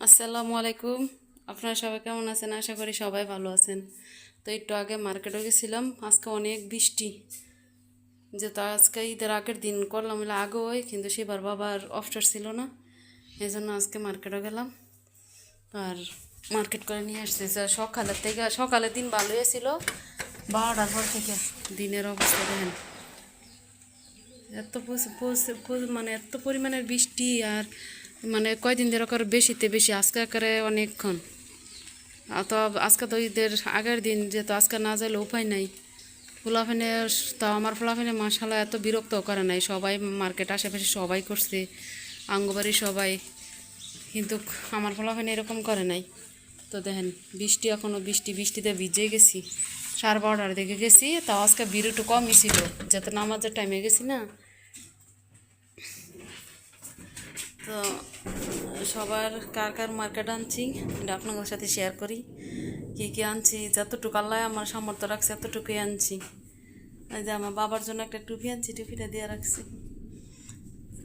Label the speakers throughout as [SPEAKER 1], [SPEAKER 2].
[SPEAKER 1] আসসালামু আলাইকুম। আপনারা সবাই কেমন আছেন? আশা করি সবাই ভালো আছেন। তো একটু আগে মার্কেটে গেছিলাম, আজকে অনেক বৃষ্টি। যেহেতু আজকে ঈদের আগের দিন করলাম হলে আগে হয়, কিন্তু সেবার বাবার অফটার ছিল না, এই জন্য আজকে মার্কেটে গেলাম আর মার্কেট করে নিয়ে আসছে। সকালের থেকে সকালের দিন ভালোই ছিল, 12টার পর থেকে দিনের অবস্থা দেখেন, এত মানে এত পরিমাণের বৃষ্টি। আর মানে কয়দিন ধরে করে বেশিতে বেশি, আজকে আকারে অনেকক্ষণ। তো আজকে তো ঈদের আগের দিন, যেহেতু আজকে না যাইলে উপায় নাই। ফুলাফেনে তাও আমার ফুলাফেনে মাসাল্লাহ এত বিরক্ত করে নাই, সবাই মার্কেট আশেপাশে সবাই করছে, আঙ্গবাড়ি সবাই, কিন্তু আমার ফুলাফেনে এরকম করে নাই। তো দেখেন বৃষ্টি, এখনও বৃষ্টিতে ভিজে গেছি। 12:30টার দিকে গেছি, তাও আজকে ভিড় একটু কমই ছিল, যাতে নামাজের টাইমে গেছি না। তো সবার কার কার মার্কেট আনছি এটা আপনাদের সাথে শেয়ার করি। কী আনছি, যতটুকু আল্লাহ আমার সামর্থ্য রাখছে এতটুকুই আনছি। এই যে আমার বাবার জন্য একটা টুপি আনছি, টুপিটা দিয়ে রাখছি।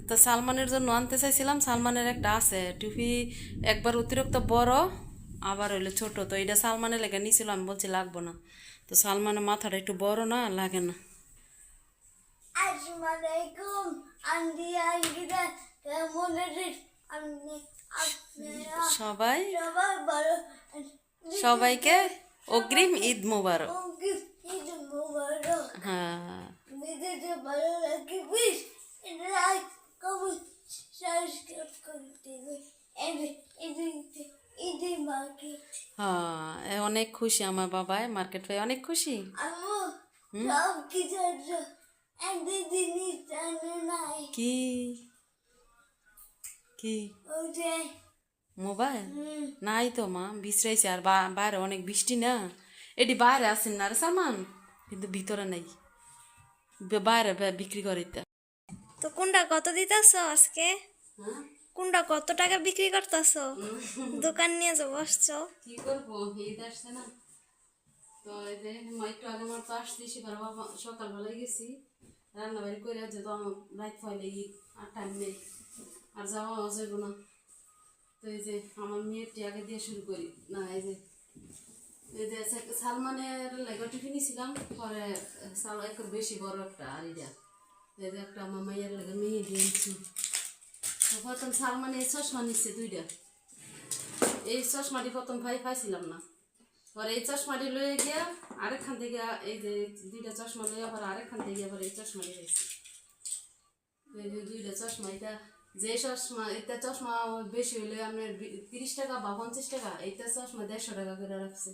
[SPEAKER 1] তো সালমানের জন্য আনতে চাইছিলাম, সালমানের একটা আছে টুপি, একবার অতিরিক্ত বড়, আবার হইলো ছোট। তো এটা সালমানের লেগে নিয়েছিল, আমি বলছি লাগবো না। তো সালমানের মাথাটা একটু বড় না, লাগে না।
[SPEAKER 2] আসসালামাইকুম আন্টি আঙ্কিরা কেমন আছেন আপনি আপনারা
[SPEAKER 1] সবাই
[SPEAKER 2] সবাই ভালো
[SPEAKER 1] সবাইকে অগ্রিম ঈদ মোবারক।
[SPEAKER 2] ঈদ মোবারক।
[SPEAKER 1] হ্যাঁ,
[SPEAKER 2] ভিডিওটা ভালো লাগে প্লিজ লাইক কমেন্ট সাবস্ক্রাইব করে দেবেন। ঈদ মার্কেট
[SPEAKER 1] হ্যাঁ, অনেক খুশি আমার বাবাই, মার্কেট ভাই অনেক খুশি।
[SPEAKER 2] আমু সব কিছু একটা জিনিস জানে নাই
[SPEAKER 1] কি কি
[SPEAKER 2] ওই যে
[SPEAKER 1] মোবাইল নাই তো মা, বিশ্রাইছে। আর বাইরে অনেক বৃষ্টি না, এটি বাইরে আসেন না রে সালমান, কিন্তু ভিতরে নাই, বাইরে বিক্রি করে তা।
[SPEAKER 2] তো কোনটা কত দিতেছ আজকে? কোনটা কত টাকা বিক্রি করতেছ? দোকান নিয়ে যে বসছো।
[SPEAKER 1] কি করবো, ঈদ আসছে না। তো এই যে একটু আগে আমার তো আসছি, সেবার বাবা সকালবেলায় গেছি রান্না বাড়ি করে, যেহেতু আমার রাত ফলে ঈদ আর টাইম নেই, আর যাওয়া যাবো না। তো এই যে আমার মেয়েরটি আগে দিয়ে শুরু করি না। এই যে সালমানের লেগা টিফিন নিয়েছিলাম, পরে সাল একটু বেশি বড় একটা, আর এই যে একটা আমার মাইয়ের লেগে মেয়ে দিয়েছি। প্রথম সালমানে এই চশমা নিচ্ছে দুইটা, এই চশমাটি প্রথম পাইছিলাম না, পরে এই চশমাটি লয়ে গিয়া আরেকখান থেকে, এই যে দুইটা চশমা লইয়া পরে আরেকখান থেকে আবার এই চশমাটি হয়েছে। এই যে দুইটা চশমা, এটা যে চশমা, এটা চশমা বেশি হইলে আপনার 30 টাকা বা 50 টাকা, এইটা চশমা 150 টাকা করে রাখছে।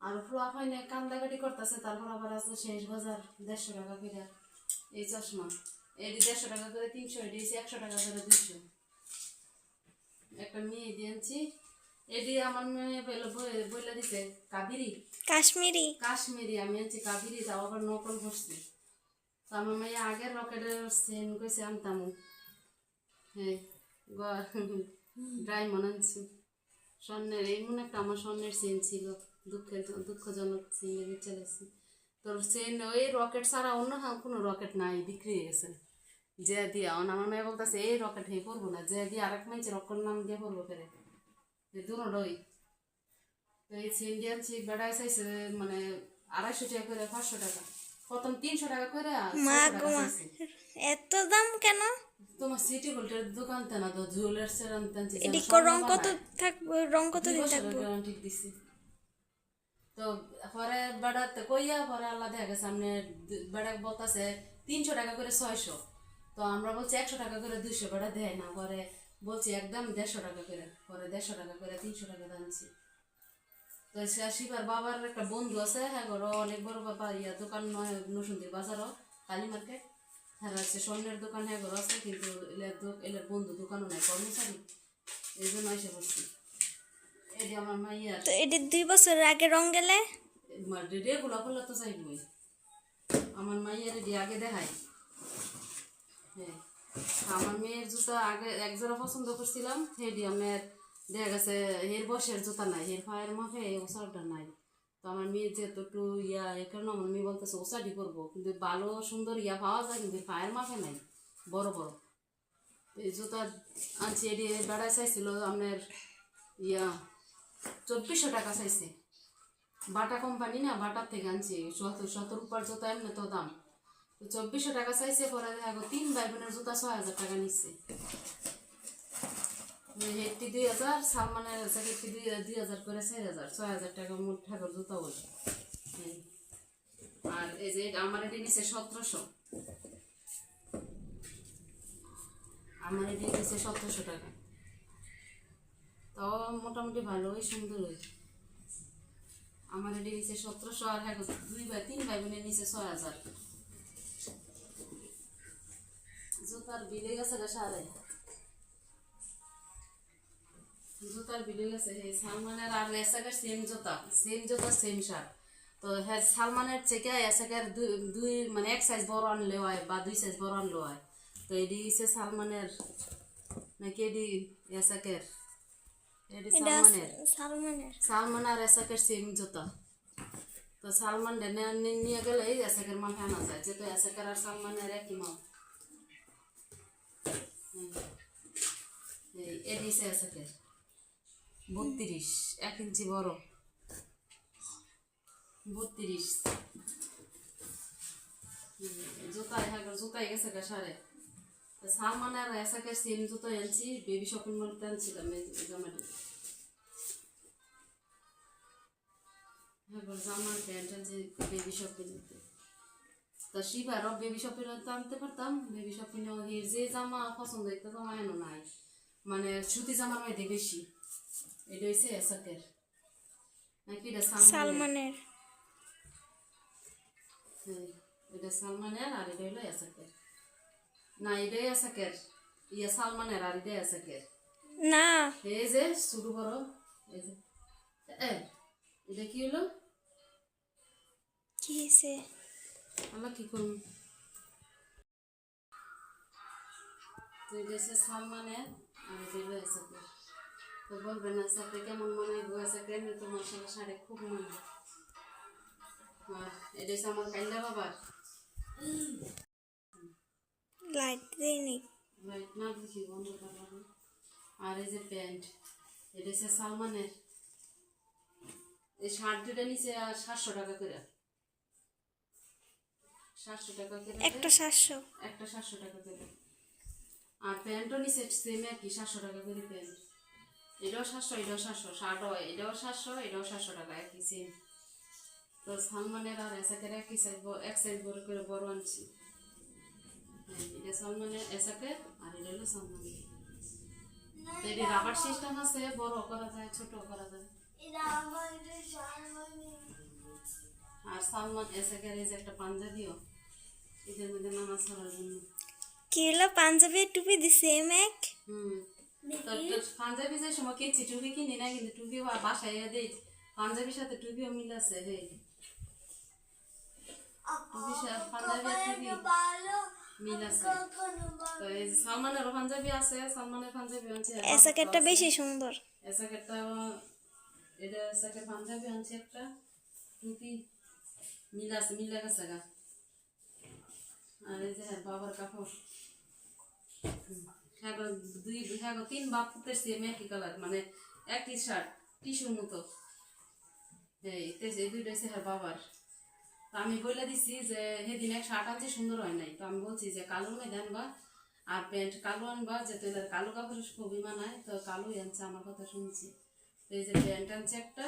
[SPEAKER 1] আর ফ্লাপ হয় না, কান্দাকাটি করতেছে, তারপর আবার আছে শেষ বাজার 150 টাকা করে এই চশমা। এটি 150 টাকা করে 300, এটি 100 টাকা করে 200। একটা মেয়ে দিয়ে আনছি, এটি আমার মেয়ে বইলা দিছে কাবেরি
[SPEAKER 2] কাশ্মীরি
[SPEAKER 1] কাশ্মীরি, আমি আনছি কাবেরি, তাও আবার নকল করছি। তো আমার মেয়ে আগের রকেটের সেন কইছে আনতাম, হ্যাঁ ডায়মন্ড আনছি, স্বর্ণের। এই মনে একটা আমার স্বর্ণের চেন ছিল, দুঃখজনক চেন লেগে চলেছি। তোর চেন ওই রকেট ছাড়া অন্য কোনো রকেট নাই, বিক্রি হয়ে গেছে। যে দিয়া আমার মেয়ে বলতেছে এই রকেট হয়ে পড়বো না, যে দিয়ে আরেক মাইছে রকেট নাম দিয়ে পড়বো ফেরে, দুটোই। তো এই চেন দিয়ে আনছি, বেড়ায় চাইছে মানে 250 টাকা করে, 500 টাকা, প্রথম 300 টাকা করে,
[SPEAKER 2] মা
[SPEAKER 1] 600 টাকা
[SPEAKER 2] গোমা
[SPEAKER 1] চাইছে।
[SPEAKER 2] এত দাম কেন?
[SPEAKER 1] তোমার সিটি গোল্ডের দোকানতে না তো, জুয়েলার্সের আনতে
[SPEAKER 2] এটি রং কত থাকবে? রং কত দিন থাকবো?
[SPEAKER 1] ঠিক দিছি। তো পরে বেড়াতে কইয়া পরে আল্লাহ দেখা গেছে সামনে বেড়া বলতেছে 300 টাকা করে 600। তো আমরা বলছি 100 টাকা করে 200, বেড়া দেয় না, পরে বলছি একদম 150 টাকা করে, পরে 150 টাকা করে 300 টাকা দামছি। তো শিবার বাবার একটা বন্ধু আছে, হ্যাঁ ঘরও অনেক বড় বাবা ইয়া দোকান নয় নসুন্দির বাজারও, কালী মার্কেট, হ্যাঁ আছে স্বর্ণের দোকান, হ্যাঁ ঘর আছে, কিন্তু এলের বন্ধু দোকানও নাই, কর্মচারী, এই জন্য এসে বসছি। এই আমার মাইয়ার
[SPEAKER 2] তো এটি 2 বছর আগে রং গেলে
[SPEAKER 1] রেগুলা করলে তো চাইবই, আমার মাইয়ার এটি আগে দেখাই। হ্যাঁ, আমার মেয়ের জুতা আগে এক জোড়া পছন্দ করছিলাম, হেডি আমার দেখা গেছে এর বয়সের জুতা নাই, এর পায়ের মাপে ওসারটা নাই। তো আমার মেয়ের যেহেতু একটু ইয়া, এই কারণে আমার মেয়ে বলতেছে ওসাডি করবো, কিন্তু ভালো সুন্দর ইয়া পাওয়া যায়, কিন্তু পায়ের মাপে নাই, বড় বড়। এই জুতা আনছি, এটি বেড়ায় চাইছিল আপনার ইয়া 2400 টাকা চাইছে। বাটা কোম্পানি না, বাটার থেকে আনছি, 70 উপর জুতা এমনি তো দাম। তো 2400 টাকা চাইছে, পরে দেখো 3 ভাই বোনের জুতা 6000 টাকা নিচ্ছে। হেডটি 2000, সালমানের হেডটি 2000 করে 4000, 6000 টাকা মোট ঠাকুর জুতা বলে। আর এই যে আমার এটি নিচ্ছে 1700, আমার এটি নিচ্ছে 1700 টাকা। তো মোটামুটি ভালোই সুন্দর হয়েছে। আমার এটি নিচে 1700, আর হ্যাঁ 3 ভাই বোনের নিচে 6000। জুতার বিলে গেছে সাড়ে, জুতার বিলে গেছে। সালমানের আর এসাকের সেম জুতা, সেম জুতা সেম শার্ট। তো হ্যাঁ সালমানের থেকে এসাকের দুই মানে 1 সাইজ বড় আনলে হয় বা 2 সাইজ বড় আনলে হয়। তো এটি হচ্ছে সালমানের নাকি এটি এসাকের? এটি সালমানের। সালমান আর এসাকের সেম জুতা। তো সালমান নিয়ে গেলে এই এসাকের মাল আনা যায়, যেহেতু এসাকের আর সালমানের একই মাল। এটি এসাকের 32, 1 ইঞ্চি বড়, 32 জুতাই। হ্যাঁ জুতাই গেছে গা সারে। সালমান আর এসাকের সেম জুতো আনছি, বেবি শপিং মলতে আনছিলাম এই জামাটি। হ্যাঁ জামার প্যান্ট আনছি বেবি শপিং। তো শিবারও বেবি শপিং আনতে পারতাম, বেবি শপিং যে জামা পছন্দ একটা জামা এনো নাই, মানে সুতি জামার মধ্যে বেশি। এটা হচ্ছে এসাকের নাকি এটা সালমানের? এটা সালমানের আর এটা হলো এসাকের। না এটাই এসাকের, ইয়া সালমানের আর এটাই এসাকের
[SPEAKER 2] না।
[SPEAKER 1] এই যে শুরু করো, এই যে এটা কি হলো?
[SPEAKER 2] কি হয়েছে?
[SPEAKER 1] আমরা কি করব? এটা হচ্ছে সালমানের আর এটা হলো এসাকের। তো বলবেন না সাথে কেমন মনে হয়, এসাকের তোমার সাথে শাড়ি খুব মনে। আর এটা হচ্ছে আমার কাইল্লা বাবার।
[SPEAKER 2] লাইট দেয়নি।
[SPEAKER 1] লাইট না বুঝি বন্ধ করবো। আর এই যে প্যান্ট, এটা হচ্ছে সালমানের। এই শার্ট দুটা নিচে 700 টাকা করে, 700 টাকা করে
[SPEAKER 2] একটা 700,
[SPEAKER 1] একটা 700 টাকা করে। আর প্যান্টও নিচে সেম একই 700 টাকা করে প্যান্ট। এটাও 700, এটাও 700, শার্টও এটাও 700, এটাও 700 টাকা, একই সেম। তো সালমানের আর এসাকের একই সাইজ, 1 সাইজ বড় করে বড় আনছি। এটা সালমানের এসাকের আর এটা হলো সালমানের। এটি রাবার সিস্টেম আছে, বড় করা যায় ছোট করা যায়। আর সালমান এসাকের এই যে একটা পাঞ্জাবিও, এদের মধ্যে নামাজ পড়ার জন্য।
[SPEAKER 2] কি হলো? পাঞ্জাবি টুপি দিছে মেক।
[SPEAKER 1] পাঞ্জাবি যে সময় কিনছি, টুপি কিনি না, কিন্তু টুপি বাসায় দেই, পাঞ্জাবির সাথে টুপিও মিল আছে। হে পাঞ্জাবি টুপি মিল আছে। তো এই সালমানেরও পাঞ্জাবি আছে, সালমানের পাঞ্জাবি আনছে।
[SPEAKER 2] এসাকেরটা বেশি সুন্দর।
[SPEAKER 1] এসাকেরটা এটা এসাকের পাঞ্জাবি আনছে, একটা টুপি মিল আছে, মিল গেছে গা। আর এই যে বাবার কাপড়, হ্যাঁ 3 বাপ পুতের সেম একই কালার, মানে একই শার্ট টিস্যুর মতো। এই দুইটা হচ্ছে হ্যাঁ বাবার। তো আমি বলে দিছি যে সেদিন এক শার্ট আনছি সুন্দর হয় নাই, তো আমি বলছি যে কালো মেয়ে আনবা আর প্যান্ট কালো আনবা, যেহেতু এদের কালো কাপড় খুবই মানায়, তো কালোই আনছে, আমার কথা শুনছি। তো এই যে প্যান্ট আনছে একটা,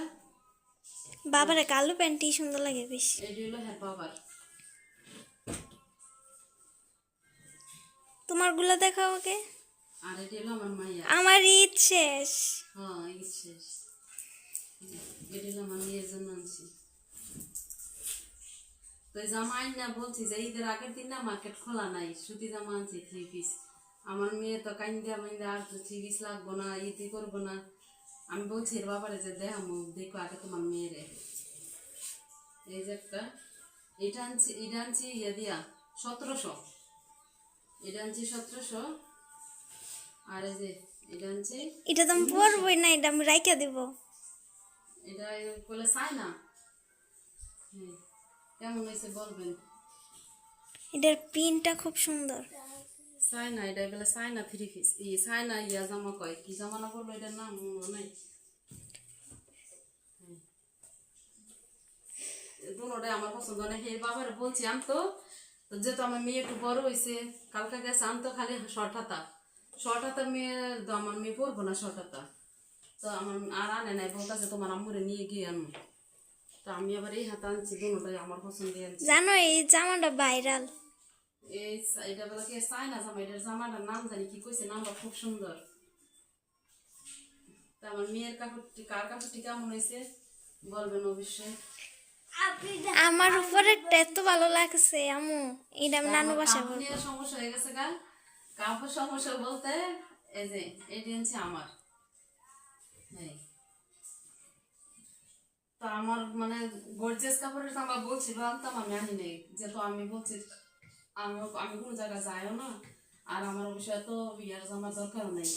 [SPEAKER 2] বাবারে কালো প্যান্টই সুন্দর লাগে বেশি।
[SPEAKER 1] এটি হলো হ্যাঁ বাবার।
[SPEAKER 2] তোমার গুলা দেখাও ওকে।
[SPEAKER 1] আর এটি হলো আমার মাইয়া।
[SPEAKER 2] আমার ঈদ শেষ।
[SPEAKER 1] হ্যাঁ ঈদ শেষ। এটি হলো আমার মেয়ের জন্য আনছি। তো জামা আইন না, বলছি যে ঈদের আগের দিন না মার্কেট খোলা নাই, সুতি জামা আনছি 3 পিস। আমার মেয়ে তো কাইন্দা মাইন্দা আর 3 পিস লাগবো না, ঈদই করবো না। আমি বলছি এর বাবারে যে দেখামো, দেখো আগে তোমার মেয়েরে। এই যে একটা এটা আনছি ইয়ে দিয়া 1700, এটা আনছি 1700। আর এই যে এটা আনছি,
[SPEAKER 2] এটা তো আমি পরবই না, এটা আমি রাইখা দিব।
[SPEAKER 1] এটা বলে চাই না। কেমন হয়েছে বলবেন?
[SPEAKER 2] এটার প্রিন্টটা খুব সুন্দর।
[SPEAKER 1] চায়না, এটা বলে চায়না 3 পিস, চায়না ইয়া জামা কয়, কি জামা না বললো এটার নাম মনে নাই। দুটোটাই আমার পছন্দ না। হে বাবারে বলছি আনতো, তো যেহেতু আমার মেয়ে একটু বড় হয়েছে, কালকে গেছে আনতো খালি শর্ট হাতা মেয়ে, তো আমার মেয়ে পরবো না শর্ট হাতা, তো আমার আর আনে নাই, বলতেছে তোমার আম্মুরে নিয়ে গিয়ে আনো। তো আমি আবার এই হাতা আনছি, দুটোটাই আমার পছন্দ আনছি।
[SPEAKER 2] জানো এই জামাটা ভাইরাল।
[SPEAKER 1] এটা বলে কি চায়না জামা, এটার জামাটার নাম জানি কি কইছে, নামটা খুব সুন্দর। তা আমার মেয়ের কাপড়টি, কার কাপড়টি কেমন হয়েছে বলবেন অবশ্যই।
[SPEAKER 2] আমার উপরে এত ভালো লাগছে আমু, এটা আমি নানু বাসা
[SPEAKER 1] কাপড় নিয়ে সমস্যা হয়ে গেছে গা, কাপড় সমস্যা বলতে এই যে এটি হচ্ছে আমার এই। তো আমার মানে গর্জিয়াস কাপড়ের জামা বলছিল আনতাম, আমি আনি নেই, যেহেতু আমি বলছি আমি কোনো জায়গায় যাইও না, আর আমার অবশ্যই এত ইয়ার জামার দরকারও নেই।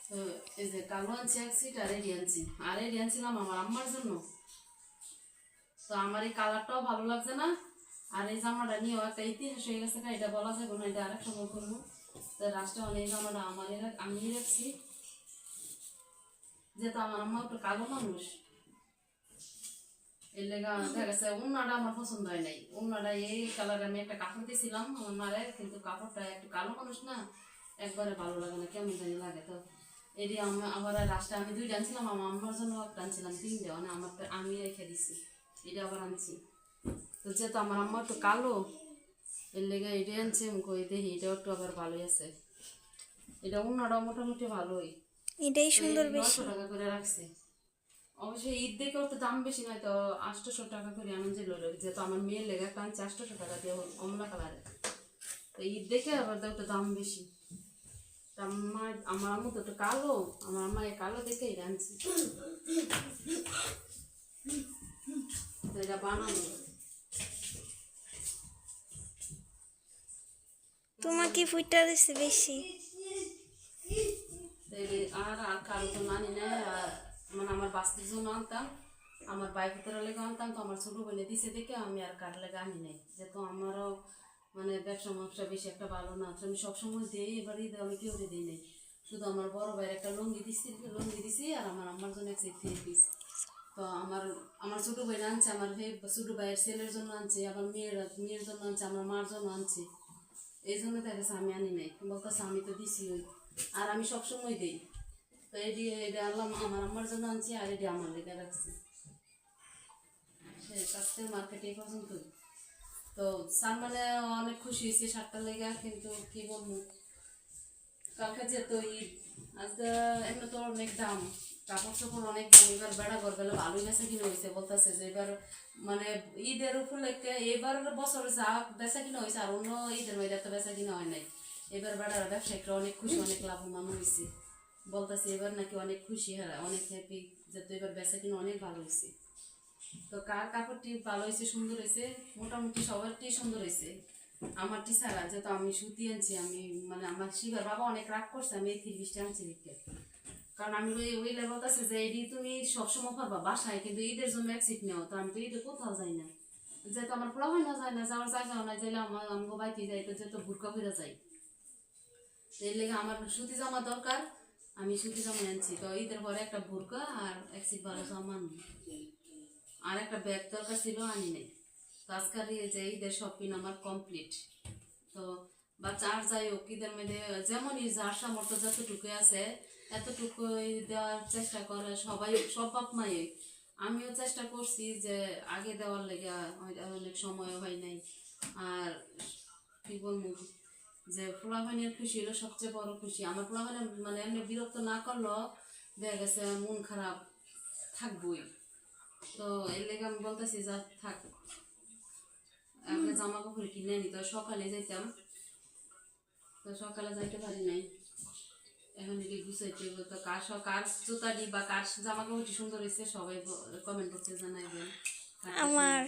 [SPEAKER 1] তো এই যে কালো আনছি এক সিট, আর এডি আনছি, আর এডি আনছিলাম আমার আম্মার জন্য। তো আমার এই কালারটাও ভালো লাগছে না, আর এই জামাটা নিয়েও একটা ইতিহাস হয়ে গেছে, এটা বলা যাবে না, এটা আরেক সময় করবো। তো রাষ্ট্র এই জামাটা আমি রাখছি, যেহেতু আমার আম্মা একটু কালো মানুষ, এর লেগে দেখা গেছে উন্নাটা আমার পছন্দ হয় নাই। উন্নাটা এই কালার আমি একটা কাপড় দিয়েছিলাম আমার মারে, কিন্তু কাপড়টা একটু কালো মানুষ না, একবারে ভালো লাগে না, কেমন জানি লাগে। তো এটি আবার রাস্তা আমি দুইটা আনছিলাম, আমার আম্মার জন্য একটা আনছিলাম, তিনটে, মানে আমারটা আমি রেখে দিছি, এটা আবার আনছি। তো যেহেতু আমার আম্মা একটু কালো, এর লেগে এটা আনছি, কই দেখি এটাও একটু আবার ভালোই আছে, এটা উন্নাটাও মোটামুটি ভালোই,
[SPEAKER 2] এটাই সুন্দর বেশি।
[SPEAKER 1] 900 টাকা করে রাখছে। অবশ্যই ঈদ দেখেও তো দাম বেশি নয়, তো 800 টাকা করে আনন্দ ছিল, যেহেতু আমার মেয়ের লেগে একটা আনছে 800 টাকা দিয়ে কমলা কালারের, তো ঈদ দেখে আবার তো একটু দাম বেশি। আমার আম্মু তো একটু কালো, আমার আম্মা এই কালো দেখে এটা আনছি, তো এটা বানানো।
[SPEAKER 2] তোমাকে ফুটা দিছে বেশি।
[SPEAKER 1] আর আর কারো তো মানি না, আর মানে আমার বাস্তির জন্য আনতাম, আমার বাইকের লেগে আনতাম, তো আমার ছোটো বোনে দিছে দেখে আমি আর কার লেগে আনি নাই, যেহেতু আমারও মানে ব্যবসা বেশি একটা ভালো না, আমি সবসময় দিই, এবার ঈদে আমি কেউ দিই নাই, শুধু আমার বড় ভাইয়ের একটা লুঙ্গি দিছি, আর আমার আম্মার জন্য এক সেট থ্রি পিস। তো আমার ছোটো ভাই আনছে, আমার ছোটো ভাইয়ের ছেলের জন্য আনছে, আবার মেয়ের জন্য আনছে, আমার মার জন্য আনছে, এই জন্য দেখেছে আমি আনি নাই, বলতেছে আমি তো দিছি ওই, আর আমি সবসময় দিই। তো এটা আনলাম আমার আম্মার জন্য আনছি, আর এটি আমার লেগে রাখছি, সে মার্কেটে এই পর্যন্ত। তো স্যার মানে অনেক খুশি হয়েছে শার্টটার লেগে, কিন্তু কি বলবো, কালকে যেহেতু ঈদ, আজকে এমনি তো অনেক দাম, কাপড় চোপড় অনেক দাম, এবার বেড়া ঘর গেলে ভালোই বেচা কিনে হয়েছে, বলতেছে যে এবার মানে ঈদের উপলক্ষে এবার বছরে যা বেচা কিনা হয়েছে, আর অন্য ঈদের মধ্যে এত বেচা কিনা হয় নাই, এবার বেড়ার ব্যবসায়িকরা অনেক খুশি, অনেক লাভবান হয়েছে, বলতেছে এবার নাকি অনেক খুশি, হ্যাঁ অনেক হ্যাপি, যেহেতু এবার বেচা কিনা অনেক ভালো হয়েছে। তো কার কাপড়টি ভালো হয়েছে, সুন্দর হয়েছে, মোটামুটি সবারটি সুন্দর হয়েছে, আমারটি ছাড়া, যেহেতু আমি সুতি আনছি, আমি মানে আমার শিবার বাবা অনেক রাগ করছে আমি এই 30টা আনছি দেখতে, কারণ আমি ওই লেভেল আছে যে এটি তুমি সবসময় পারবা বাসায়, কিন্তু ঈদের জন্য এক সিট নেও, তো আমি তো ঈদে কোথাও যাই না, যেহেতু আমার পড়া হয় না, যায় না, যাওয়ার জায়গাও না, যাইলে আমাকে বাইতে যাই, তো যেহেতু বুরকা ফিরে যাই, এর লেগে আমার সুতি জামা দরকার, আমি সুতি জামা আনছি। তো ঈদের পরে একটা বুরকা আর এক সিট ভালো জামা আনবো, আর একটা ব্যাগ দরকার ছিল, আনি নেই। তো আজকাল যে ঈদের শপিং আমার কমপ্লিট। তো বাচ্চা আর যাই হোক, ঈদের মধ্যে যেমনই যার সামর্থ্য যতটুকু আছে এতটুকু দেওয়ার চেষ্টা করে সবাই, সব বাপ মাই, আমিও চেষ্টা করছি যে আগে দেওয়ার লেগে, অনেক সময় হয় নাই, আর কি বলবো, যে পোলাপানের খুশি হলো সবচেয়ে বড় খুশি, আমার পোলাপানে মানে এমনি বিরক্ত না করলেও দেখা গেছে মন খারাপ থাকবই। তো এর লেগে আমি বলতেছি যা থাক, আগে জামা কাপড় কিনে আনি, তো সকালে যাইতাম, তো সকালে যাইতে পারি নাই, এখন এটি গুছাইতে, তো কার জুতাটি বা কার জামা কাপড়টি সুন্দর হয়েছে সবাই কমেন্ট বক্সে জানাইবেন।
[SPEAKER 2] আমার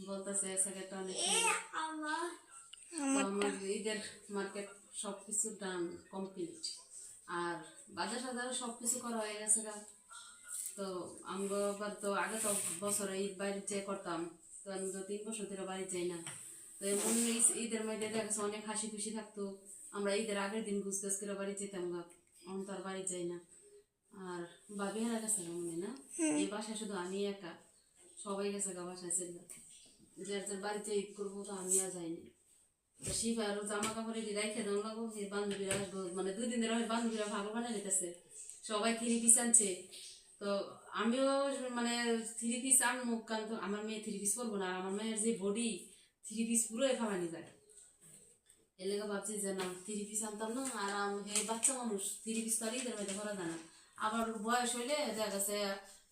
[SPEAKER 1] বলতেছে সেটা অনেক আমার ঈদের মার্কেট সব কিছু ডান কমপ্লিট, আর বাজার সাজার সব কিছু করা হয়ে গেছে গা। তো আমরা তো আগে তো বছরে ঈদ বাইরে যে করতাম, তো আমি তো 3 বছর ধরে বাড়ি যাই না, তো এমন ঈদের মধ্যে দেখা গেছে অনেক হাসি খুশি থাকতো, আমরা ঈদের আগের দিন গুছগাছ করে বাড়ি যেতাম গা, আমি তো আর বাড়ি যাই না, আর বাবি হারা গেছে মনে না, এই বাসায় শুধু আমি একা, সবাই গেছে গা বাসায় ছিল, যার যার বাড়িতে ঈদ করবো, তো আমি আর যাইনি। তো শিফা আর জামা কাপড় এটি রেখে দেওয়া লাগবো, সেই বান্ধবীরা আসবো, মানে 2 দিন ধরে বান্ধবীরা ভালো বানিয়ে নিতেছে, সবাই 3 পিস আনছে। তো আমিও মানে 3 পিস আনবো, কারণ তো আমার মেয়ে 3 পিস পরবো না, আর আমার মেয়ের যে বডি 3 পিস পুরো ফালানি যায়, এর লেগে ভাবছি যে না 3 পিস আনতাম না। আর হে বাচ্চা মানুষ 3 পিস তো আর ঈদের মধ্যে করা যায় না। আবার বয়স হইলে দেখা গেছে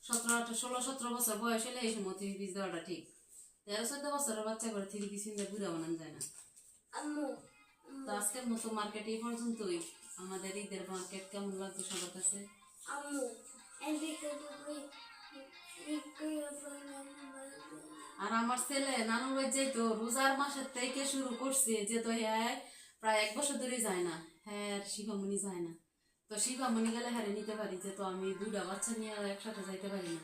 [SPEAKER 1] 16-17 বছর বয়স হইলে এই সময় 3 পিস দেওয়াটা ঠিক। 13-14 বছরের বাচ্চা করে 3 পিস কিনতে বুড়া বানানো যায় না। তো আজকের মতো মার্কেট এই পর্যন্তই। আমাদের ঈদের মার্কেট কেমন লাগছে সবার কাছে? আর আমার ছেলে নানুর বাড়ি যেত রোজার মাসের থেকে শুরু করছে, যে তো হ্যাঁ প্রায় 1 বছর ধরে যায় না, হ্যাঁ শিখামণি যায় না। তো শিখামণি গেলে হ্যাঁ নিতে পারি, যে তো আমি 2টা বাচ্চা নিয়ে একসাথে যাইতে পারি না।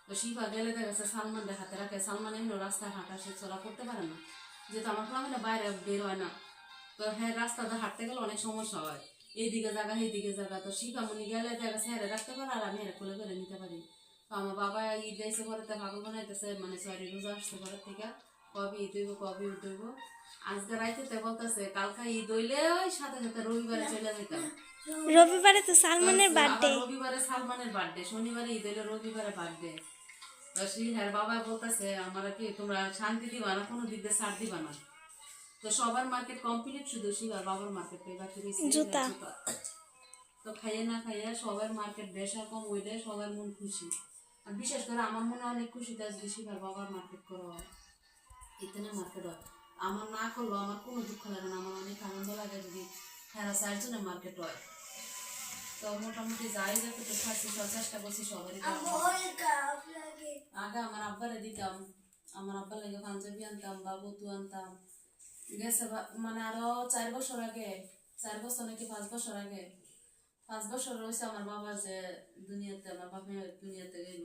[SPEAKER 1] তো শিফা গেলে দেখা গেছে সালমান দেখাতে রাখে, সালমান এমনি রাস্তায় হাঁটা সে চলা করতে পারে না, যেহেতু আমার ফ্যামিলি বাইরে বের হয় না। তো হ্যাঁ রাস্তাতে হাঁটতে গেলে অনেক সমস্যা হয়, এইদিকে জায়গা সেইদিকে জায়গা। তো শিখামণি গেলে দেখা গেছে হ্যাঁ রাখতে পারে, আর আমি হ্যাঁ কোলে করে নিতে পারি। তো আমার বাবা ঈদ আইসে পরে পাগল বানাইতেছে, মানে সরি রোজা আসছে পরের থেকে, কবে ঈদ হইব কবে ঈদ হইব। আজকে রাইতে বলতেছে কালকে ঈদ হইলে ওই সাথে সাথে রবিবারে চলে যেতাম।
[SPEAKER 2] রবিবারে তো সালমানের
[SPEAKER 1] আবার
[SPEAKER 2] বার্থডে।
[SPEAKER 1] রবিবারে সালমানের বার্থডে, শনিবারে ঈদ হইলে রবিবারে বার্থডে। তো হ্যাঁ বাবা বলতেছে আমার কি তোমরা শান্তি দিবা না, কোনো দিক দিয়ে ছাড় দিবা না। তো সবার মার্কেট কমপ্লিট, শুধু শিবার বাবার মার্কেট বাকি রয়েছে
[SPEAKER 2] জুতা।
[SPEAKER 1] তো খাইয়ে না খাইয়ে সবার মার্কেট বেশা কম হইলে সবার মন খুশি। আর বিশেষ করে আমার মনে অনেক খুশিতে আজকে শিবার বাবার মার্কেট করা হয়, এখানে মার্কেট হয়। আমার না করলেও আমার কোনো দুঃখ লাগে না, আমার অনেক আনন্দ লাগে যদি হ্যাঁ 4 জনের মার্কেট হয়। তো মোটামুটি যাই যতটুকু খাচ্ছি সব চেষ্টা করছি সবারই। আগে আমার আব্বারে দিতাম, আমার আব্বার লাগে পাঞ্জাবি আনতাম বা বতু আনতাম, গেছে মানে আরো 4 বছর আগে, 4 বছর নাকি 5 বছর আগে, 5 বছর রয়েছে আমার বাবা যে দুনিয়াতে, আমার বাপে দুনিয়াতে গেল।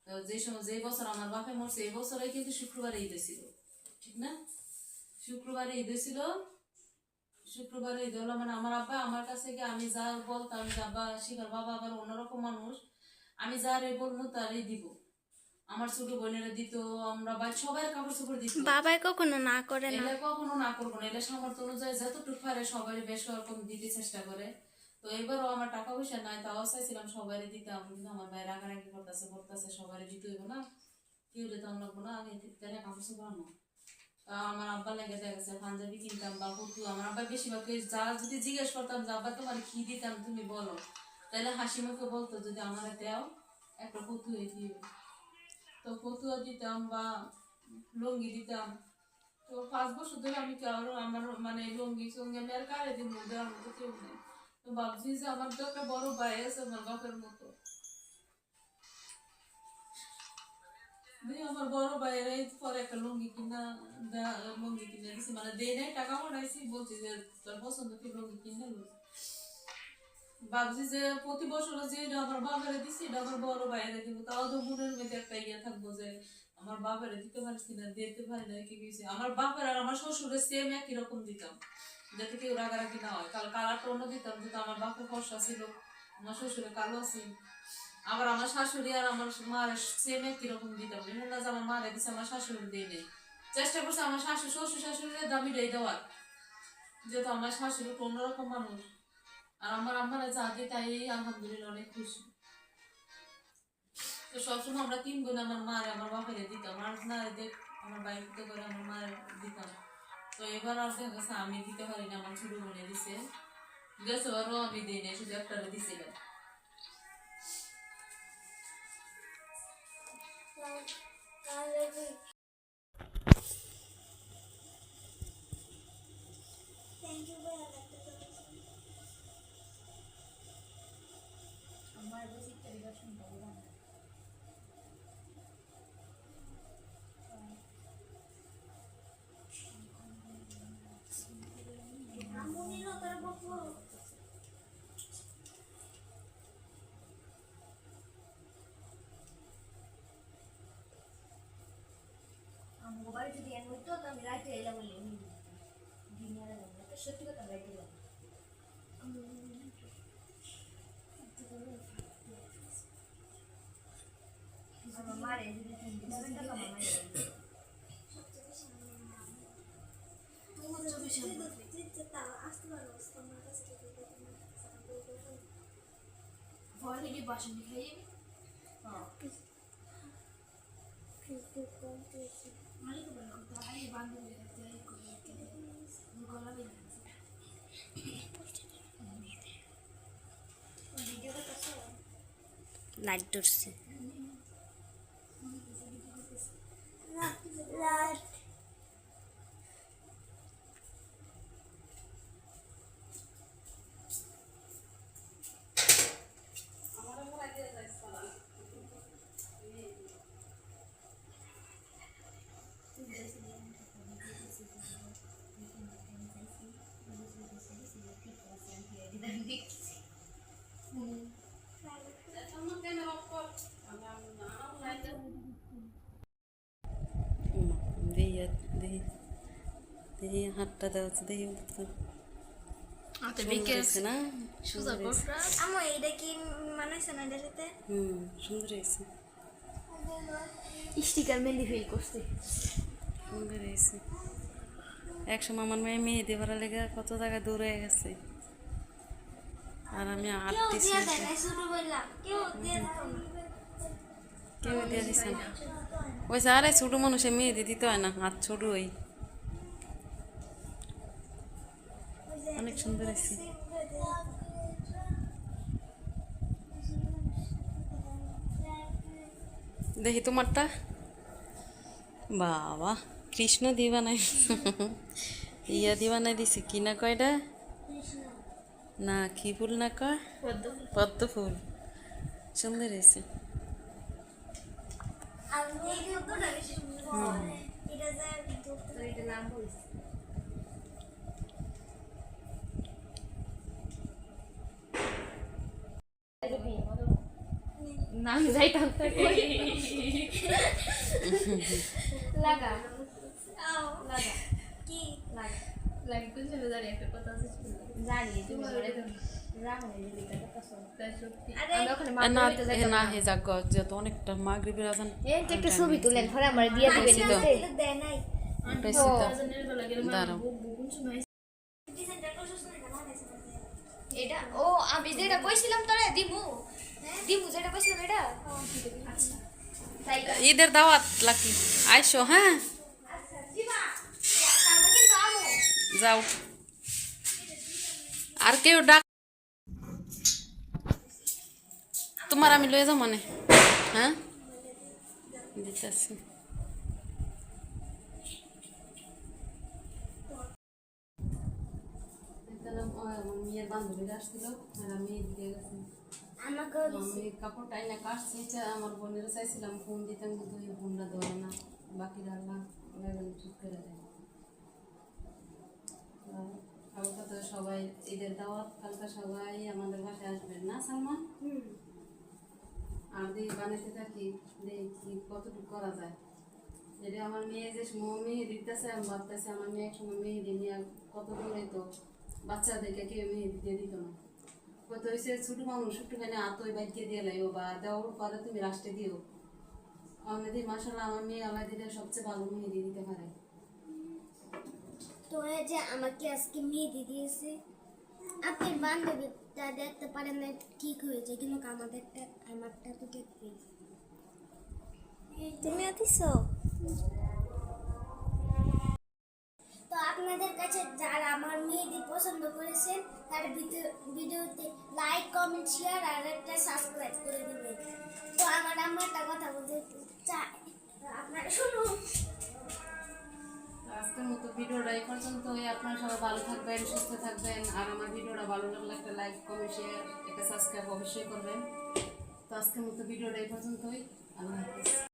[SPEAKER 1] তো যে সময় যে বছর আমার বাপে মরছে এই বছরে কিন্তু শুক্রবারে ঈদ ছিল, ঠিক না? শুক্রবারে ঈদ ছিল, শুক্রবারে ঈদ হলো মানে আমার আব্বা আমার কাছে গিয়ে আমি যা বলতাম, যে আব্বা শিখার বাবা আবার অন্যরকম মানুষ, আমি যারে বলবো তারই দিব। আমার ছোট বোনেরা দিত, আমরা সবাই কাপড় চোপড় দিত।
[SPEAKER 2] বাবাই কখনো না করে না।
[SPEAKER 1] এলে কখনো না করবো না, এলে সামর্থ্য অনুযায়ী যতটুকু পারে সবাই বেশ রকম দিতে চেষ্টা করে। তো এবারও আমার টাকা পয়সা নাই, তাও চাইছিলাম সবাই দিতাম, কিন্তু আমার ভাই রাগারাগি করতেছে সবাই দিতে হইব না, কেউ দিতাম লাগবো না, আগে তাহলে কাপড় চোপড় আনো। আমার আব্বার লেগে দেখা গেছে পাঞ্জাবি কিনতাম বা কুর্তু, আমার আব্বা বেশিরভাগ যা যদি জিজ্ঞেস করতাম যে আব্বা তোমার কি দিতাম তুমি বলো, তাহলে হাসি মুখে বলতো যদি আমার দেও একটা ফতুয়া দিও। তো ফতুয়া দিতাম বা লুঙ্গি দিতাম। তো 5 বছর ধরে আমি কারো আমার মানে লুঙ্গি সঙ্গে আমি আর কারে দিব, দেওয়ার মতো কেউ নেই। তো ভাবছি যে আমার তো একটা বড় ভাই আছে আমার বাপের মতো, আমার বড় ভাইয়ের পরে একটা লুঙ্গি কিনা লুঙ্গি কিনে দিছি, মানে দেয় নাই টাকা পাঠাইছি, বলছি যে তোর পছন্দ কি লুঙ্গি কিনে লো। ভাবছি যে প্রতি বছর যে আমার বাবারে দিছি এটা আমার বড় ভাইয়েরে দিব, তাও তো মনের মধ্যে একটা ইয়ে থাকবো যে আমার বাবারে দিতে পারছি না, দিতে পারি না কি কিছু। আমার বাপের আর আমার শ্বশুরের সেম একই রকম দিতাম, যাতে কেউ রাগারাগি না হয়। কালারটা অন্য দিতাম, যেহেতু আমার বাপের ফর্সা ছিল, আমার শ্বশুরে কালো ছিল। আবার আমার শাশুড়ি আর আমার মার সেম একই রকম দিতাম, এমন না যে আমার মারে দিচ্ছে আমার শাশুড়ি দিয়ে নেই। চেষ্টা করছে আমার শ্বশুর শাশুড়ির দামি দিয়ে দেওয়ার, যেহেতু আমার শাশুড়ি অন্যরকম মানুষ। আর আমার আম্মারা যা দিয়ে তাই আলহামদুলিল্লাহ অনেক খুশি। তো সবসময় আমরা 3 বোন আমার মারে আমার বাপের দিতাম, আর না আমার বাইক করে আমার মায়ের দিতাম। তো এবার আর দেখা গেছে আমি দিতে পারি না, আমার ছোট বোনে দিছে, গেছে আরও আমি দিই না, শুধু একটারে দিছিলাম।
[SPEAKER 3] মোবাইল যদি এমন হইতো তো আমি রাইতে এলাম বলে দিনের এলাম না, তো সত্যি কথা রাইতে এলাম। আমার মারে যদি
[SPEAKER 2] লাইট ধরছে দেখি হাতটা দেওয়া দেখি না
[SPEAKER 3] আমার এইটা কি মানাইছে না এটার সাথে
[SPEAKER 2] সুন্দর হয়েছে
[SPEAKER 3] স্টিকার মেহেন্দি ফিল করছে
[SPEAKER 2] সুন্দর হয়েছে একসময় আমার মেয়ে মেহেদি ভরা লেগে কত জায়গায় দূর হয়ে গেছে আর আমি আর্টিস্ট কেউ দিয়ে দিছে না ওই আরে ছোট মানুষে মেহেদি দিতে হয় না হাত ছোট ওই অনেক সুন্দর হয়েছে দেখি তোমারটা বাবা কৃষ্ণ দিয়ে বানাই ইয়া দিয়ে বানাই দিছে কি না কয়টা না কি ফুল না কয় পদ্ম ফুল সুন্দর হয়েছে
[SPEAKER 3] নাম যাইতাম লাগা লাগা কি লাগা লাগা কোন সময় জানি একটা কথা আছে জানি তুমি বলে তো
[SPEAKER 2] না হে যাক যত অনেকটা মাগরিবের আজান
[SPEAKER 3] একটা ছবি তুলেন পরে আমার দিয়া দিবেন দেয় নাই
[SPEAKER 2] দাঁড়াও
[SPEAKER 3] এটা ও আমি যেটা কইছিলাম তোরে দিমু দিমু যেটা কইছিলাম এটা আচ্ছা তাই
[SPEAKER 2] ঈদের দাওয়াত লাকি আইসো হ্যাঁ
[SPEAKER 3] আচ্ছা জিমা কালকে কিন্তু আমো
[SPEAKER 2] যাও আর কেউ ডাক তোমার আমি লয়ে যাও মানে হ্যাঁ দিতেছি মেয়ের বান্ধবীরা আসছিল আর আমি এদিকে গেছি আমি কাপড়টা এনে কাটছি আমার বোনের চাইছিলাম ফোন দিতাম কিন্তু ওই ফোনটা দেওয়া না বাকি রান্না ঠিক করে দেয় কালকে তো সবাই ঈদের দাওয়াত কালকে সবাই আমাদের বাসায় আসবেন না সালমান আর দিয়ে বানাইতে থাকি দেখি কতটুকু করা যায় যদি আমার মেয়ে যে মেয়ে দিতেছে আমি ভাবতেছি আমার মেয়ে একসময় মেহেদি নিয়ে কত দূরে তো বাচ্চাদেরকে কেউ মেহেদি দিয়ে দিত না কত হয়েছে ছোট মানুষ একটুখানি আতই বাইকে দিয়ে লাইও বা দেওয়ার পরে তুমি রাষ্ট্রে দিও আমি দিই মাসাল্লাহ আমার মেয়ে আল্লাহ দিলে সবচেয়ে ভালো মেহেদি দিতে পারে
[SPEAKER 3] তো এই যে আমাকে আজকে মেহেদি দিয়েছে আপনার বান্ধবীটা দেখতে পারেন না ঠিক হয়েছে কিন্তু আমারটা তো দেখবে
[SPEAKER 2] তুমি আতিছো
[SPEAKER 3] তো আপনাদের কাছে যারা আমার মেহেদি পছন্দ করেছেন তার ভিডিওতে লাইক কমেন্ট শেয়ার আর একটা সাবস্ক্রাইব করে দিবেন তো আমার আম্মা একটা কথা বলতে চাই আপনারা শুনুন
[SPEAKER 1] আজকের মতো ভিডিওটা এই পর্যন্তই আপনারা সবাই ভালো থাকবেন সুস্থ থাকবেন আর আমার ভিডিওটা ভালো লাগলে একটা লাইক কমেন্ট শেয়ার একটা সাবস্ক্রাইব অবশ্যই করবেন তো আজকের মতো ভিডিওটা এই পর্যন্তই আল্লাহ হাফেজ